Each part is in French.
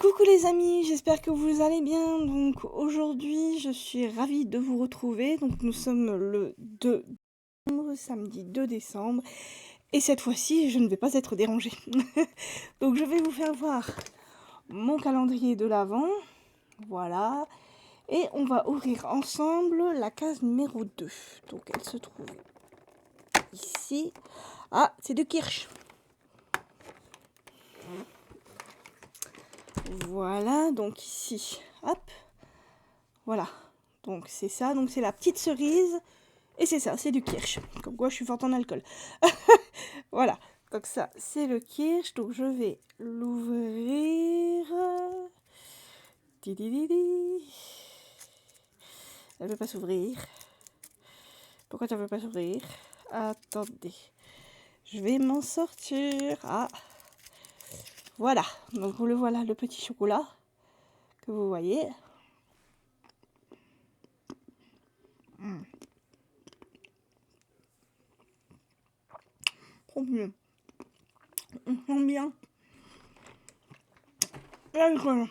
Coucou les amis, j'espère que vous allez bien. Donc aujourd'hui, je suis ravie de vous retrouver. Donc nous sommes le 2 décembre, samedi 2 décembre. Et cette fois-ci, je ne vais pas être dérangée. Donc je vais vous faire voir mon calendrier de l'Avent. Voilà. Et on va ouvrir ensemble la case numéro 2. Donc elle se trouve ici. Ah, c'est de Kirsch. Voilà, donc ici, hop, voilà, donc c'est ça, donc c'est la petite cerise, et c'est ça, c'est du kirsch, comme quoi je suis forte en alcool. Voilà, donc ça, c'est le kirsch, donc je vais l'ouvrir. Tidididi. Elle veut pas s'ouvrir. Pourquoi ça veut pas s'ouvrir? Attendez, je vais m'en sortir. Ah, voilà, donc le voilà, le petit chocolat que vous voyez. Trop mieux. On sent bien l'alcool.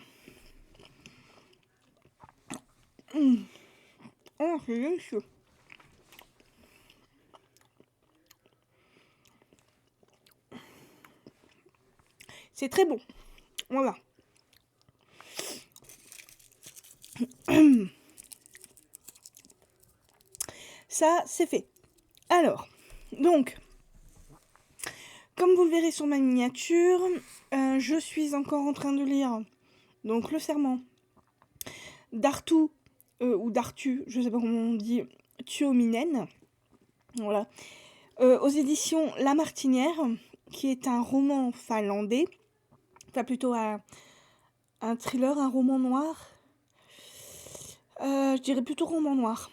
Oh, c'est délicieux. C'est très bon. Voilà. Ça, c'est fait. Alors, donc, comme vous le verrez sur ma miniature, je suis encore en train de lire donc le serment d'Artu, ou d'Artu, je sais pas comment on dit, Tuominen. Voilà. Aux éditions La Martinière, qui est un roman finlandais. Enfin, plutôt un thriller, un roman noir. Je dirais plutôt roman noir.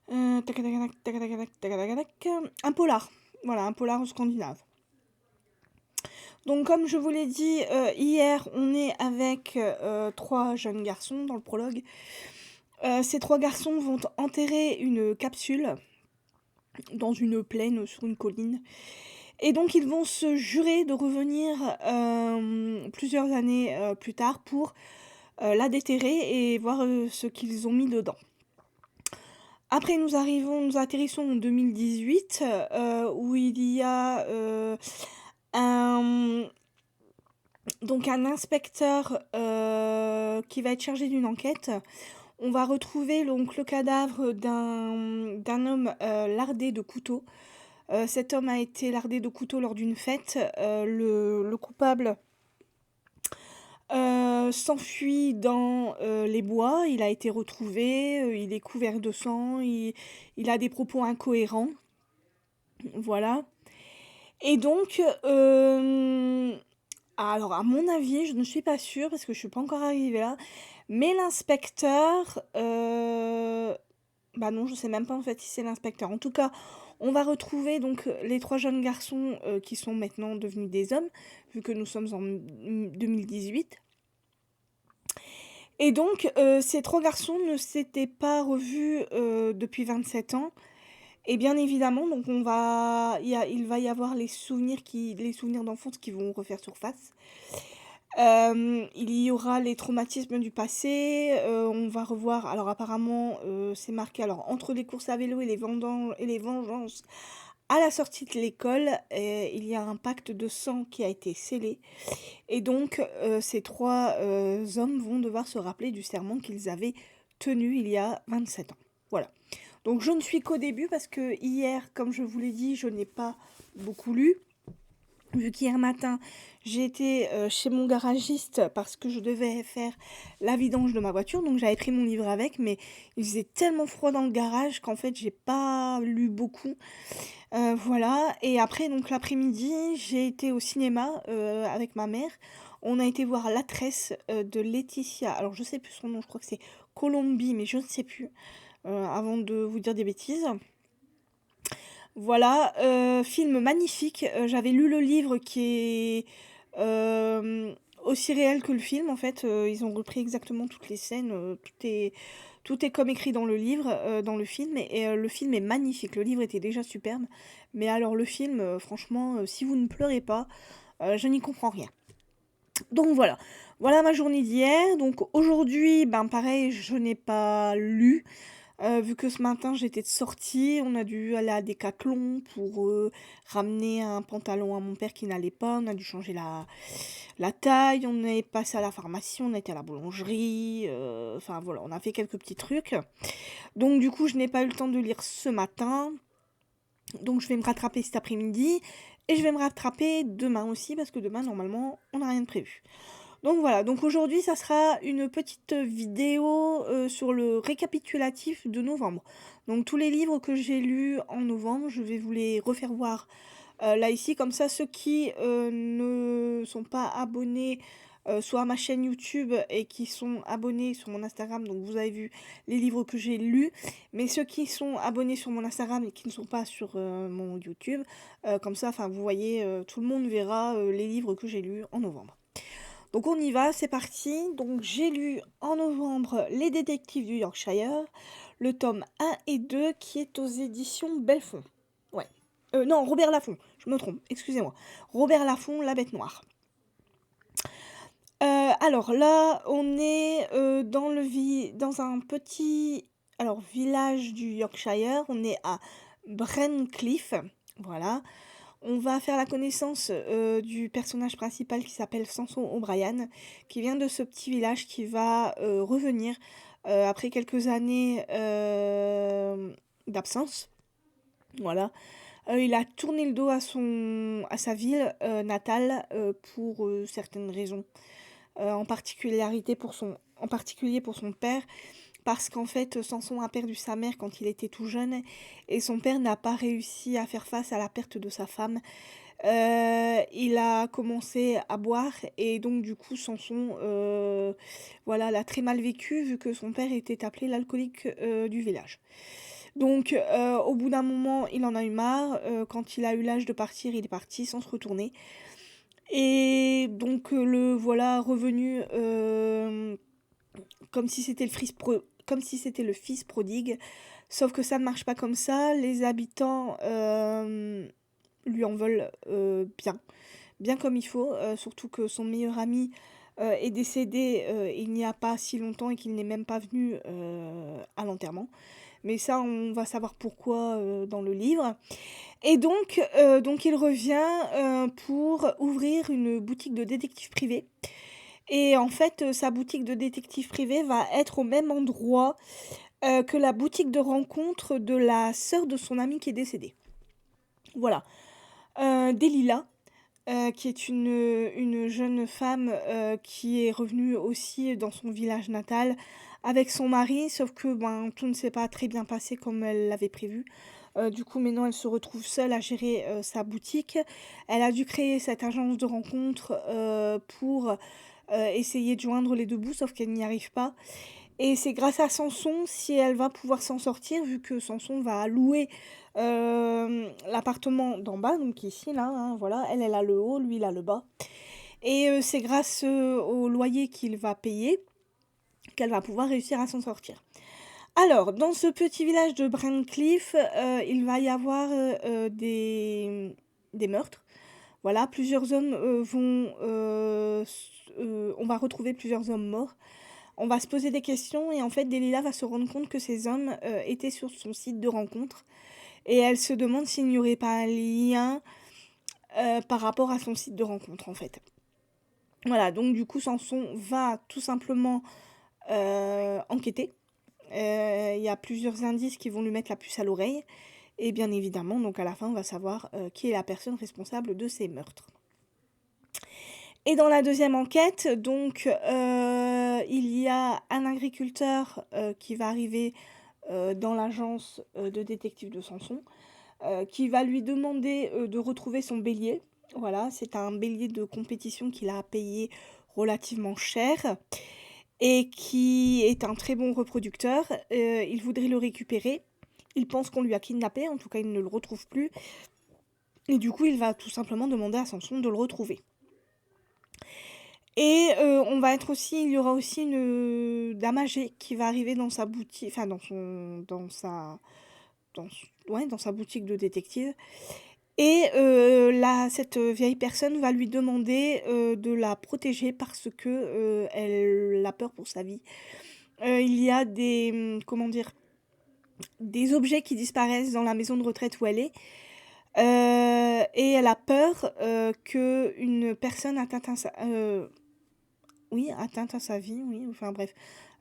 Un polar. Voilà, un polar scandinave. Donc comme je vous l'ai dit hier, on est avec 3 jeunes garçons dans le prologue. Ces 3 garçons vont enterrer une capsule dans une plaine sur une colline. Et donc ils vont se jurer de revenir plusieurs années plus tard pour la déterrer et voir ce qu'ils ont mis dedans. Après, nous atterrissons en 2018, où il y a donc un inspecteur qui va être chargé d'une enquête. On va retrouver donc le cadavre d'un homme lardé de couteau. Cet homme a été lardé de couteau lors d'une fête. Le coupable s'enfuit dans les bois, il a été retrouvé, il est couvert de sang, il a des propos incohérents. Voilà. Et donc, alors à mon avis, je ne suis pas sûre parce que je suis pas encore arrivée là, mais l'inspecteur, bah non, je sais même pas en fait si c'est l'inspecteur. En tout cas, on va retrouver donc les 3 jeunes garçons qui sont maintenant devenus des hommes, vu que nous sommes en 2018. Et donc, ces 3 garçons ne s'étaient pas revus depuis 27 ans. Et bien évidemment, donc il va y avoir les souvenirs d'enfance qui vont refaire surface. Il y aura les traumatismes du passé. On va revoir. Alors apparemment, c'est marqué. Alors entre les courses à vélo et les vengeances à la sortie de l'école, il y a un pacte de sang qui a été scellé. Et donc, ces 3 hommes vont devoir se rappeler du serment qu'ils avaient tenu il y a 27 ans. Voilà. Donc je ne suis qu'au début parce que hier, comme je vous l'ai dit, je n'ai pas beaucoup lu. Vu qu'hier matin, j'ai été chez mon garagiste parce que je devais faire la vidange de ma voiture. Donc j'avais pris mon livre avec, mais il faisait tellement froid dans le garage qu'en fait, j'ai pas lu beaucoup. Voilà. Et après, donc l'après-midi, j'ai été au cinéma avec ma mère. On a été voir La Tresse de Laetitia. Alors je sais plus son nom, je crois que c'est Colombie, mais je ne sais plus. Avant de vous dire des bêtises. Voilà, film magnifique. J'avais lu le livre qui est aussi réel que le film en fait. Ils ont repris exactement toutes les scènes, tout est comme écrit dans le livre, dans le film et le film est magnifique. Le livre était déjà superbe, mais alors le film, franchement, si vous ne pleurez pas, je n'y comprends rien. Donc voilà, voilà ma journée d'hier. Donc aujourd'hui, ben pareil, je n'ai pas lu, vu que ce matin j'étais de sortie, on a dû aller à Decathlon pour, ramener un pantalon à mon père qui n'allait pas, on a dû changer la taille, on est passé à la pharmacie, on a été à la boulangerie, enfin voilà, on a fait quelques petits trucs. Donc du coup, je n'ai pas eu le temps de lire ce matin, donc je vais me rattraper cet après-midi et je vais me rattraper demain aussi parce que demain, normalement, on n'a rien de prévu. Donc voilà, donc aujourd'hui, ça sera une petite vidéo sur le récapitulatif de novembre. Donc tous les livres que j'ai lus en novembre, je vais vous les refaire voir là ici. Comme ça, ceux qui ne sont pas abonnés soit à ma chaîne YouTube et qui sont abonnés sur mon Instagram, donc vous avez vu les livres que j'ai lus, mais ceux qui sont abonnés sur mon Instagram et qui ne sont pas sur mon YouTube, comme ça, enfin vous voyez, tout le monde verra les livres que j'ai lus en novembre. Donc on y va, c'est parti. Donc j'ai lu en novembre Les Détectives du Yorkshire, le tome 1 et 2 qui est aux éditions Belfond. Ouais. Non, Robert Laffont, je me trompe, excusez-moi. Robert Laffont, La Bête Noire. Alors là, on est dans un petit village du Yorkshire. On est à Brencliffe. Voilà. On va faire la connaissance du personnage principal qui s'appelle Samson O'Brien, qui vient de ce petit village qui va revenir après quelques années d'absence. Voilà. Il a tourné le dos à sa ville natale pour certaines raisons. En particulier pour son père, parce qu'en fait, Samson a perdu sa mère quand il était tout jeune, et son père n'a pas réussi à faire face à la perte de sa femme. Il a commencé à boire, et donc du coup, Samson voilà, l'a très mal vécu, vu que son père était appelé l'alcoolique du village. Donc, au bout d'un moment, il en a eu marre. Quand il a eu l'âge de partir, il est parti sans se retourner. Et donc le voilà revenu comme si c'était comme si c'était le fils prodigue. Sauf que ça ne marche pas comme ça. Les habitants lui en veulent bien comme il faut. Surtout que son meilleur ami est décédé il n'y a pas si longtemps et qu'il n'est même pas venu à l'enterrement. Mais ça, on va savoir pourquoi dans le livre. Et donc il revient pour ouvrir une boutique de détective privé. Et en fait, sa boutique de détective privé va être au même endroit que la boutique de rencontre de la sœur de son ami qui est décédée. Voilà. Delilah, qui est une jeune femme qui est revenue aussi dans son village natal avec son mari, sauf que tout ne s'est pas très bien passé comme elle l'avait prévu. Du coup, maintenant, elle se retrouve seule à gérer sa boutique. Elle a dû créer cette agence de rencontre pour essayer de joindre les deux bouts, sauf qu'elle n'y arrive pas. Et c'est grâce à Samson si elle va pouvoir s'en sortir, vu que Samson va louer l'appartement d'en bas, donc ici, là, hein, voilà. Elle a le haut, lui, il a le bas. Et c'est grâce au loyer qu'il va payer qu'elle va pouvoir réussir à s'en sortir. Alors, dans ce petit village de Brencliffe, il va y avoir des meurtres. Voilà, plusieurs hommes on va retrouver plusieurs hommes morts. On va se poser des questions et en fait, Delilah va se rendre compte que ces hommes étaient sur son site de rencontre. Et elle se demande s'il n'y aurait pas un lien par rapport à son site de rencontre, en fait. Voilà, donc du coup, Samson va tout simplement enquêter. Il y a plusieurs indices qui vont lui mettre la puce à l'oreille. Et bien évidemment, donc à la fin, on va savoir qui est la personne responsable de ces meurtres. Et dans la deuxième enquête, donc, il y a un agriculteur qui va arriver dans l'agence de détective de Samson, qui va lui demander de retrouver son bélier. Voilà, c'est un bélier de compétition qu'il a payé relativement cher et qui est un très bon reproducteur. Il voudrait le récupérer. Il pense qu'on lui a kidnappé, en tout cas il ne le retrouve plus. Et du coup, il va tout simplement demander à Samson de le retrouver. Et il y aura aussi une dame âgée qui va arriver dans sa boutique, enfin dans sa boutique de détective. et cette vieille personne va lui demander, de la protéger parce que, elle a peur pour sa vie. Il y a comment dire? Des objets qui disparaissent dans la maison de retraite où elle est, et elle a peur, qu'une personne atteinte à sa vie, oui, enfin bref.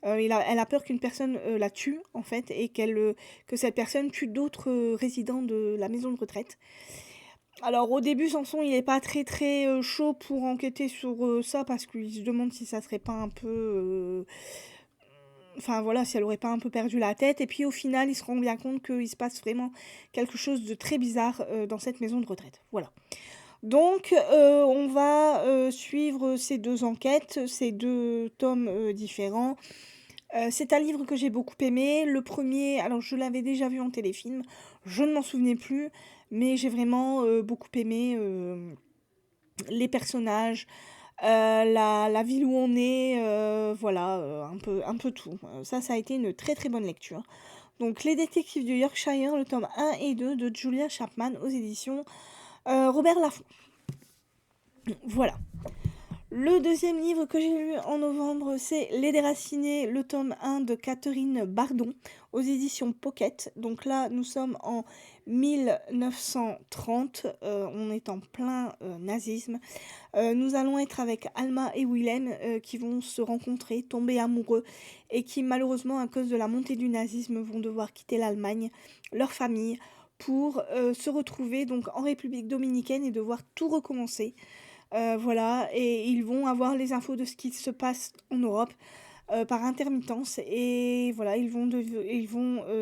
Elle a peur qu'une personne, la tue, en fait, et que cette personne tue d'autres, résidents de la maison de retraite. Alors au début, Samson, il est pas très, très, chaud pour enquêter sur, ça parce qu'il se demande si ça serait pas un peu, enfin voilà, si elle aurait pas un peu perdu la tête et puis au final, il se rend bien compte qu'il se passe vraiment quelque chose de très bizarre, dans cette maison de retraite. Voilà. Donc on va, suivre ces 2 enquêtes, ces 2 tomes, différents. C'est un livre que j'ai beaucoup aimé. Le premier, alors je l'avais déjà vu en téléfilm, je ne m'en souvenais plus, mais j'ai vraiment, beaucoup aimé, les personnages, la ville où on est, voilà, un peu tout. Ça a été une très, très bonne lecture. Donc Les Détectives du Yorkshire, le tome 1 et 2 de Julia Chapman aux éditions, Robert Laffont. Voilà. Le deuxième livre que j'ai lu en novembre, c'est Les Déracinés, le tome 1 de Catherine Bardon, aux éditions Pocket. Donc là, nous sommes en 1930, on est en plein nazisme. Nous allons être avec Alma et Willem qui vont se rencontrer, tomber amoureux, et qui malheureusement, à cause de la montée du nazisme, vont devoir quitter l'Allemagne, leur famille, pour se retrouver donc en République dominicaine et devoir tout recommencer. Voilà, et ils vont avoir les infos de ce qui se passe en Europe, par intermittence, et voilà,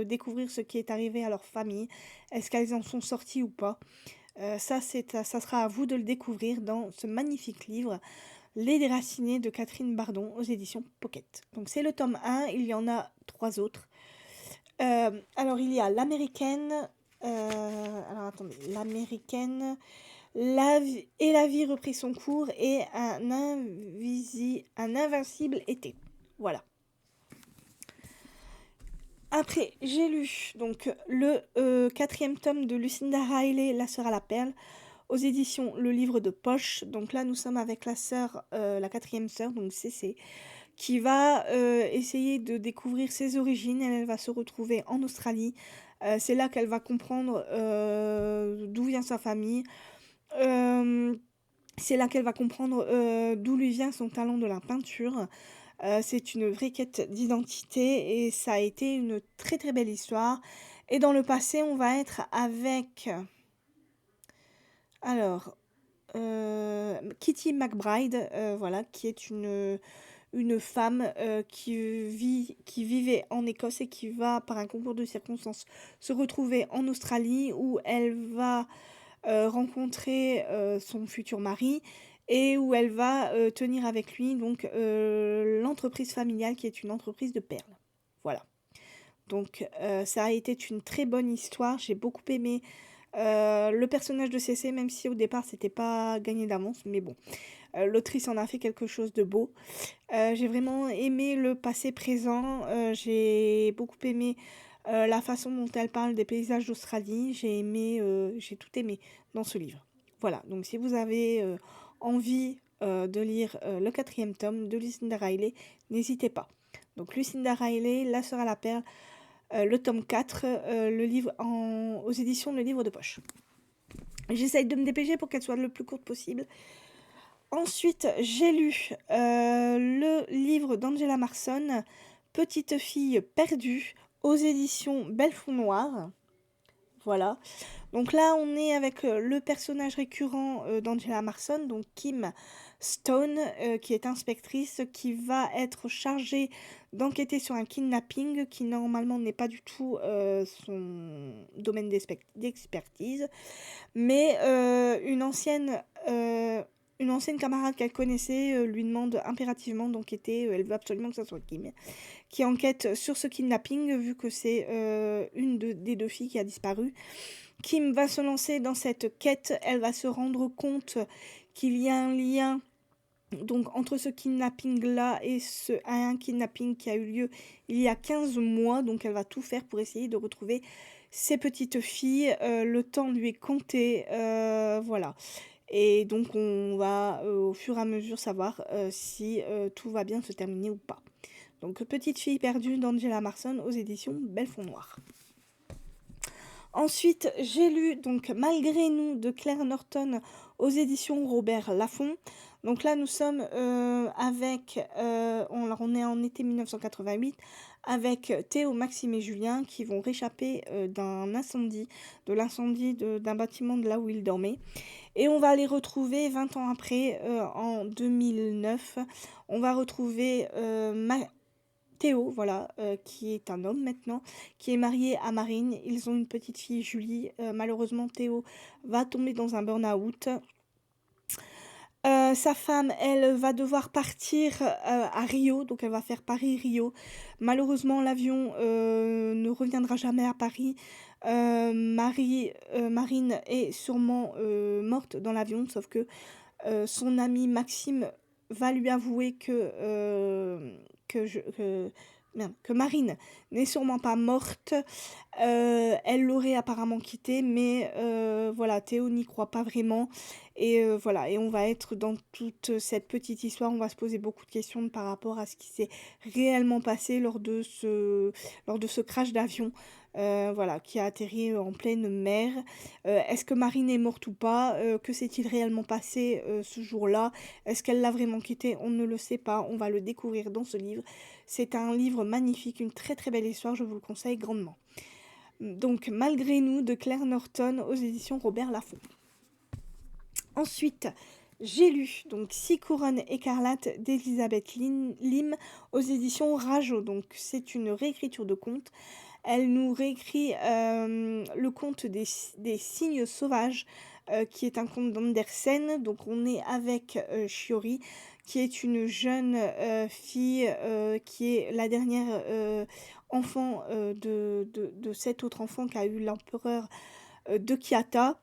découvrir ce qui est arrivé à leur famille. Est-ce qu'elles en sont sorties ou pas? Ça sera à vous de le découvrir dans ce magnifique livre, Les Déracinés de Catherine Bardon aux éditions Pocket. Donc c'est le tome 1, il y en a 3 autres. Alors il y a l'américaine, alors attendez, l'américaine, la vie reprit son cours et un invincible été. Voilà. Après, j'ai lu donc le 4e tome de Lucinda Riley, La sœur à la perle, aux éditions Le Livre de Poche. Donc là, nous sommes avec la sœur, la 4e sœur, donc Cécé, qui va essayer de découvrir ses origines. Elle va se retrouver en Australie. C'est là qu'elle va comprendre d'où vient sa famille. Euh, c'est là qu'elle va comprendre d'où lui vient son talent de la peinture. C'est une vraie quête d'identité et ça a été une très très belle histoire. Et dans le passé, on va être avec, alors, Kitty McBride, voilà, qui est une femme qui vivait en Écosse et qui va, par un concours de circonstances, se retrouver en Australie où elle va rencontrer son futur mari et où elle va tenir avec lui donc l'entreprise familiale qui est une entreprise de perles. Voilà. Donc ça a été une très bonne histoire. J'ai beaucoup aimé le personnage de Cécé, même si au départ c'était pas gagné d'avance, mais bon. L'autrice en a fait quelque chose de beau. J'ai vraiment aimé le passé présent. J'ai beaucoup aimé la façon dont elle parle des paysages d'Australie. J'ai tout aimé dans ce livre. Voilà, donc si vous avez envie de lire le 4e tome de Lucinda Riley, n'hésitez pas. Donc Lucinda Riley, La sœur à la perle, le tome 4, le livre aux éditions Le Livre de Poche. J'essaye de me dépêcher pour qu'elle soit le plus courte possible. Ensuite, j'ai lu le livre d'Angela Marson, Petite fille perdue, aux éditions Belfond Noir. Voilà. Donc là, on est avec le personnage récurrent d'Angela Marson, donc Kim Stone, qui est inspectrice, qui va être chargée d'enquêter sur un kidnapping qui normalement n'est pas du tout son domaine d'expertise. Mais une ancienne camarade qu'elle connaissait lui demande impérativement d'enquêter, elle veut absolument que ça soit Kim, qui enquête sur ce kidnapping vu que c'est des 2 filles qui a disparu. Kim va se lancer dans cette quête, elle va se rendre compte qu'il y a un lien donc entre ce kidnapping-là et un kidnapping qui a eu lieu il y a 15 mois, donc elle va tout faire pour essayer de retrouver ses petites filles, le temps lui est compté, voilà. Et donc on va, au fur et à mesure savoir, si, tout va bien se terminer ou pas. Donc Petite fille perdue d'Angela Marson aux éditions Belfond Noir. Ensuite, j'ai lu donc Malgré nous de Claire Norton aux éditions Robert Laffont. Donc là, nous sommes on est en été 1988 avec Théo, Maxime et Julien qui vont réchapper de l'incendie d'un bâtiment de là où ils dormaient. Et on va les retrouver 20 ans après, en 2009. On va retrouver Théo, voilà, qui est un homme maintenant, qui est marié à Marine. Ils ont une petite fille, Julie. Malheureusement, Théo va tomber dans un burn-out. Sa femme, elle va devoir partir à Rio, donc elle va faire Paris-Rio. Malheureusement, l'avion ne reviendra jamais à Paris. Marine est sûrement morte dans l'avion, sauf que son ami Maxime va lui avouer que Marine n'est sûrement pas morte. Elle l'aurait apparemment quitté, mais voilà, Théo n'y croit pas vraiment. Et voilà, et on va être dans toute cette petite histoire, on va se poser beaucoup de questions par rapport à ce qui s'est réellement passé lors de ce crash d'avion. Voilà, qui a atterri en pleine mer. Est-ce que Marine est morte ou pas? Que s'est-il réellement passé ce jour-là? Est-ce qu'elle l'a vraiment quitté? On ne le sait pas. On va le découvrir dans ce livre. C'est un livre magnifique, une très très belle histoire. Je vous le conseille grandement. Donc, Malgré nous de Claire Norton aux éditions Robert Laffont. Ensuite, j'ai lu donc Six couronnes écarlates d'Elisabeth Lim aux éditions Rajo. Donc, c'est une réécriture de conte. Elle nous réécrit le conte des cygnes sauvages, qui est un conte d'Andersen. Donc on est avec Shiori, qui est une jeune fille, qui est la dernière enfant de cet autre enfant qu'a eu l'empereur de Kiata.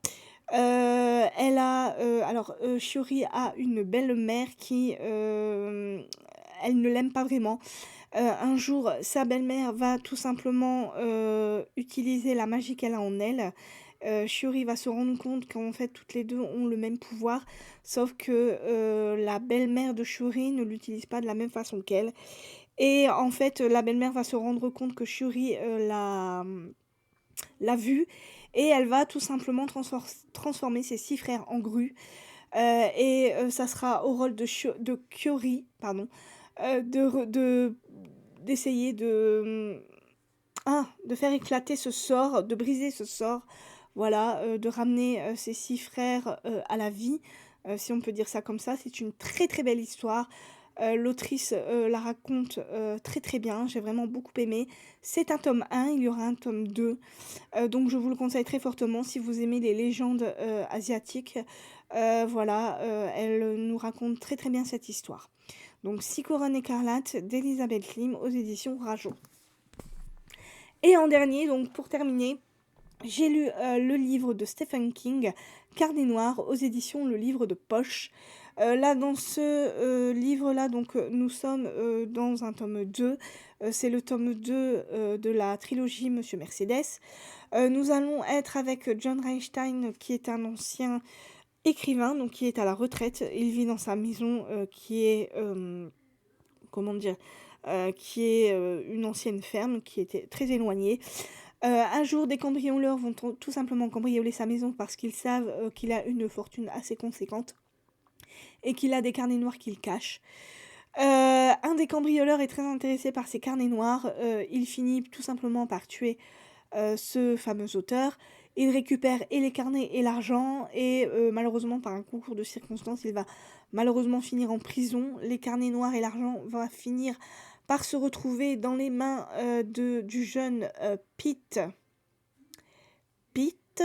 Shiori a une belle-mère qui, elle ne l'aime pas vraiment. Un jour, sa belle-mère va tout simplement utiliser la magie qu'elle a en elle. Shiori va se rendre compte qu'en fait, toutes les deux ont le même pouvoir, sauf que la belle-mère de Shiori ne l'utilise pas de la même façon qu'elle. Et en fait, la belle-mère va se rendre compte que Shiori l'a vue, et elle va tout simplement transformer ses 6 frères en grues. Ça sera au rôle de Kyori, pardon, d'essayer de faire éclater ce sort, de briser ce sort, voilà, de ramener ses 6 frères à la vie, si on peut dire ça comme ça. C'est une très très belle histoire. L'autrice la raconte très très bien, j'ai vraiment beaucoup aimé. C'est un tome 1, il y aura un tome 2, donc je vous le conseille très fortement si vous aimez les légendes asiatiques. Voilà, elle nous raconte très très bien cette histoire. Donc Six couronnes écarlates d'Elisabeth Lim aux éditions Rajo. Et en dernier, donc pour terminer, j'ai lu le livre de Stephen King, Carnet noir, aux éditions Le Livre de Poche. Là, dans ce livre-là, donc nous sommes dans un tome 2. C'est le tome 2 de la trilogie Monsieur Mercedes. Nous allons être avec John Reinstein, qui est un ancien écrivain, donc qui est à la retraite. Il vit dans sa maison qui est, qui est une ancienne ferme qui était très éloignée. Un jour, des cambrioleurs vont tout simplement cambrioler sa maison parce qu'ils savent qu'il a une fortune assez conséquente et qu'il a des carnets noirs qu'il cache. Un des cambrioleurs est très intéressé par ces carnets noirs. Il finit tout simplement par tuer ce fameux auteur. Il récupère et les carnets et l'argent, et malheureusement, par un concours de circonstances, il va malheureusement finir en prison. Les carnets noirs et l'argent vont finir par se retrouver dans les mains du jeune Pete. Pete,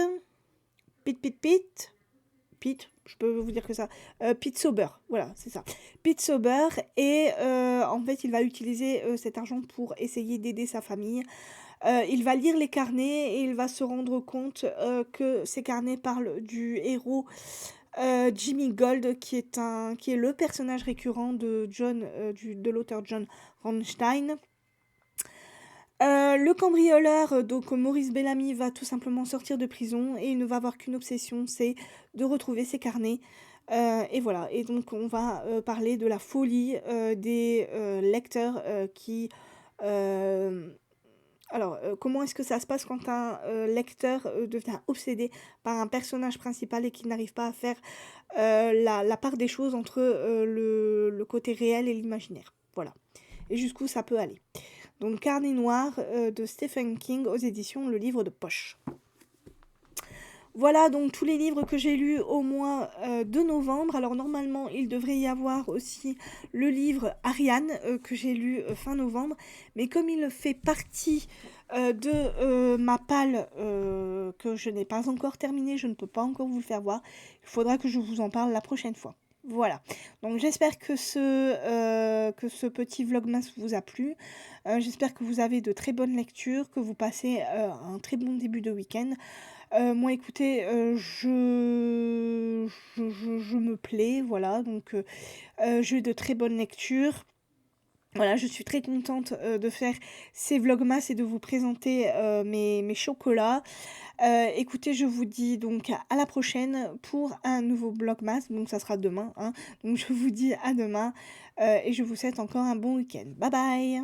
je peux vous dire que ça. Pete Sauber, voilà, c'est ça. Pete Sauber, et en fait, il va utiliser cet argent pour essayer d'aider sa famille. Il va lire les carnets et il va se rendre compte que ces carnets parlent du héros Jimmy Gold, qui est le personnage récurrent de l'auteur John Ronstein. Le cambrioleur, donc Maurice Bellamy va tout simplement sortir de prison et il ne va avoir qu'une obsession, c'est de retrouver ses carnets, et voilà et donc on va, parler de la folie, des, lecteurs, qui, hem alors, comment est-ce que ça se passe quand un, lecteur, devient obsédé par un personnage principal et qu'il n'arrive pas à faire, la part des choses entre, le côté réel et l'imaginaire? Voilà et jusqu'où ça peut aller. Donc Carnet noir, de Stephen King aux éditions Le Livre de Poche. Voilà donc tous les livres que j'ai lus au mois, de novembre. Alors normalement, il devrait y avoir aussi le livre Ariane, que j'ai lu, fin novembre. Mais comme il fait partie, de, ma palle, que je n'ai pas encore terminée, je ne peux pas encore vous le faire voir. Il faudra que je vous en parle la prochaine fois. Voilà, donc j'espère que ce petit vlogmas vous a plu. J'espère que vous avez de très bonnes lectures, que vous passez, un très bon début de week-end. Moi écoutez, je me plais, voilà, donc j'ai eu de très bonnes lectures. Voilà, je suis très contente, de faire ces vlogmas et de vous présenter, mes chocolats. Écoutez, je vous dis donc à la prochaine pour un nouveau vlogmas, donc ça sera demain, hein. Donc je vous dis à demain, et je vous souhaite encore un bon week-end. Bye bye!